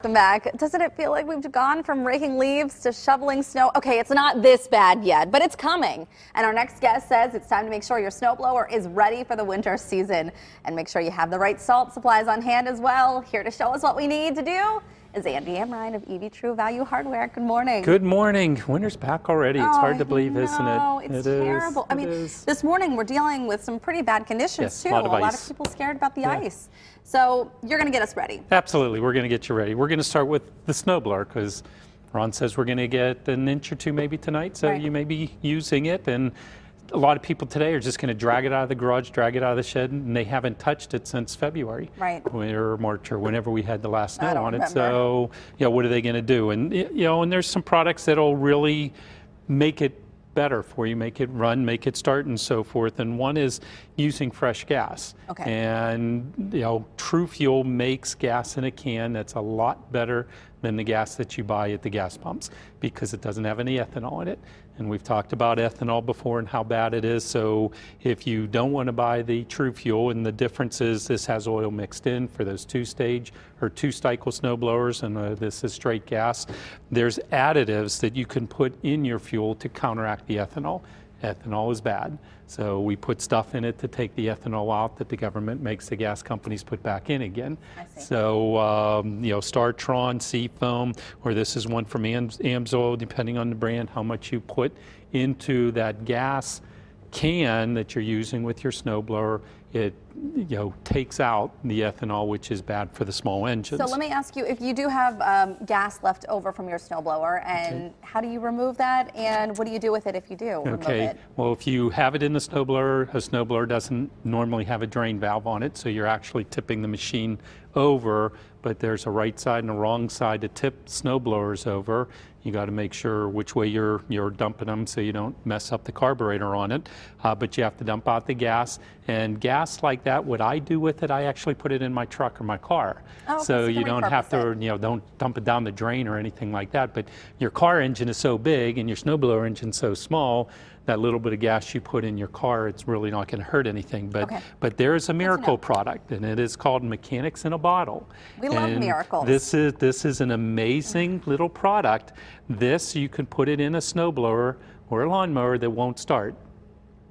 Welcome back. Doesn't it feel like we've gone from raking leaves to shoveling snow? Okay, it's not this bad yet, but it's coming. And our next guest says it's time to make sure your snowblower is ready for the winter season. And make sure you have the right salt supplies on hand as well. Here to show us what we need to do is Andy Amrhein of Evey True Value Hardware. Good morning. Good morning. Winter's back already. It's hard to believe, isn't it? It's terrible. I mean, this morning we're dealing with some pretty bad conditions too. A lot of people scared about the ice. So you're going to get us ready. Absolutely. We're going to get you ready. We're going to start with the snowblower because Ron says we're going to get an inch or two maybe tonight. So you may be using it. And a lot of people today are just going to drag it out of the garage, drag it out of the shed, and they haven't touched it since February, or March, or whenever we had the last snow on it. So, what are they going to do? And and there's some products that'll really make it better for you, make it run, make it start, and so forth. And one is using fresh gas. And True Fuel makes gas in a can that's a lot better than the gas that you buy at the gas pumps because it doesn't have any ethanol in it. And we've talked about ethanol before and how bad it is. So if you don't want to buy the True Fuel, and the difference is this has oil mixed in for those two-stage or two-cycle snow blowers, and this is straight gas, there's additives that you can put in your fuel to counteract the ethanol. Ethanol is bad. So we put stuff in it to take the ethanol out that the government makes the gas companies put back in again. So, Startron, Seafoam, or this is one from Amsoil, depending on the brand, how much you put into that gas can that you're using with your snowblower, it takes out the ethanol, which is bad for the small engines. So let me ask you, if you do have gas left over from your snowblower, and how do you remove that, and what do you do with it if you do remove it? Well, if you have it in the snowblower, a snowblower doesn't normally have a drain valve on it, so you're actually tipping the machine over, but there's a right side and a wrong side to tip snowblowers over. You got to make sure which way you're dumping them so you don't mess up the carburetor on it. But you have to dump out the gas. And gas like that, what I do with it, I actually put it in my truck or my car. So you don't have to, don't dump it down the drain or anything like that. But your car engine is so big and your snowblower engine so small, that little bit of gas you put in your car, it's really not going to hurt anything. But there's a miracle product, and it is called Mechanics in a Bottle. We love miracles. This is an amazing little product. This, you can put it in a snowblower or a lawnmower that won't start,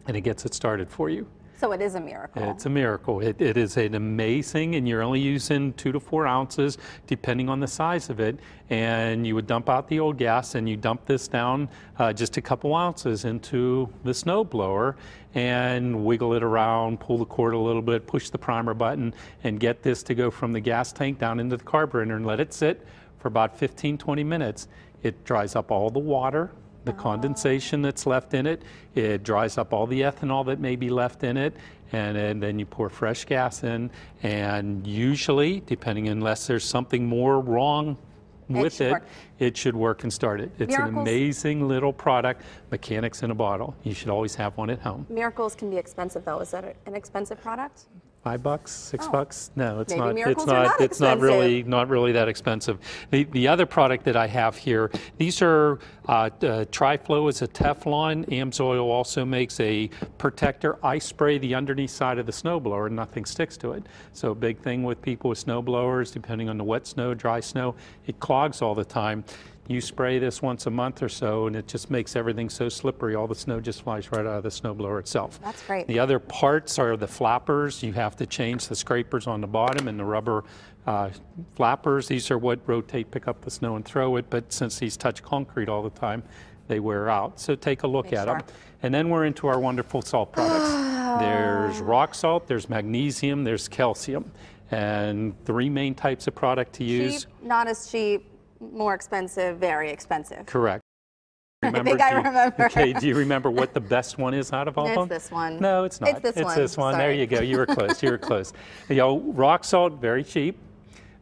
and it gets it started for you. So it is a miracle. It's a miracle. It is an amazing, and you're only using 2 to 4 ounces, depending on the size of it. And you would dump out the old gas, and you dump this down just a couple ounces into the snowblower, and wiggle it around, pull the cord a little bit, push the primer button, and get this to go from the gas tank down into the carburetor, and let it sit for about 15-20 minutes. It dries up all the water, the condensation that's left in it. It dries up all the ethanol that may be left in it, and then you pour fresh gas in, and usually, depending, unless there's something more wrong with it, it should work and start it. It's an amazing little product, Mechanics in a Bottle. You should always have one at home. Miracles can be expensive though. Is that an expensive product? $5, $6? No, it's not. It's not really that expensive. The other product that I have here, these are Tri-Flow is a Teflon. Amsoil also makes a protector. I spray the underneath side of the snowblower and nothing sticks to it. So a big thing with people with snowblowers, depending on the wet snow, dry snow, it clogs all the time. You spray this once a month or so, and it just makes everything so slippery. All the snow just flies right out of the snowblower itself. That's great. The other parts are the flappers. You have to change the scrapers on the bottom and the rubber flappers. These are what rotate, pick up the snow, and throw it. But since these touch concrete all the time, they wear out. So take a look at them. And then we're into our wonderful salt products. There's rock salt, there's magnesium, there's calcium. And 3 main types of product to use. Cheap, not as cheap. More expensive, very expensive. Correct. I think I remember. Okay, do you remember what the best one is out of all of them? It's this one. No, it's not. It's this one. It's this one. Sorry. There you go. You were close. You were close. Rock salt, very cheap,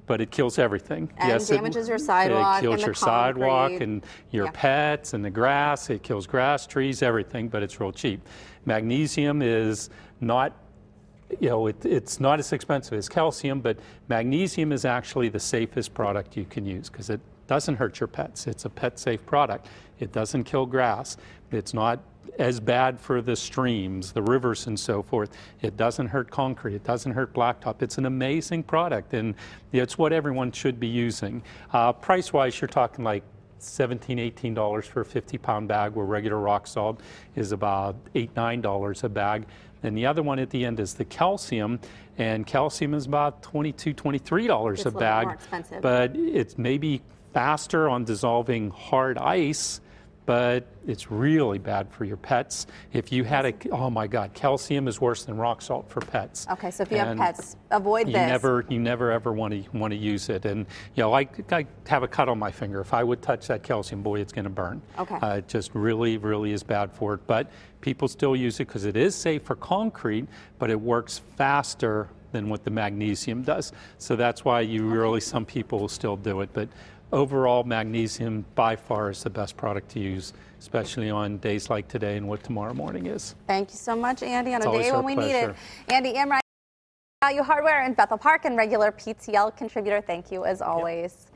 but it kills everything. And damages your sidewalk. It kills your sidewalk and your pets and the grass. It kills grass, trees, everything, but it's real cheap. Magnesium is not, it's not as expensive as calcium, but magnesium is actually the safest product you can use because it doesn't hurt your pets. It's a pet-safe product. It doesn't kill grass. It's not as bad for the streams, the rivers and so forth. It doesn't hurt concrete, it doesn't hurt blacktop. It's an amazing product, and it's what everyone should be using. Price-wise, you're talking like $17, $18 for a 50-pound bag, where regular rock salt is about $8, $9 a bag. And the other one at the end is the calcium, and calcium is about $22, $23 a bag. More expensive. But it's maybe faster on dissolving hard ice, but it's really bad for your pets. If you had oh my God, calcium is worse than rock salt for pets. Okay, so if you have pets, avoid this. You never ever want to use it. And you know, I have a cut on my finger. If I would touch that calcium, boy, it's going to burn. Okay. It just really, really is bad for it. But people still use it because it is safe for concrete, but it works faster than what the magnesium does. So that's why some people will still do it. But overall, magnesium by far is the best product to use, especially on days like today and what tomorrow morning is. Thank you so much, Andy, on It's a day when we need it. Andy Amrhein, Value Hardware in Bethel Park, and regular PTL contributor. Thank you as always. Yep.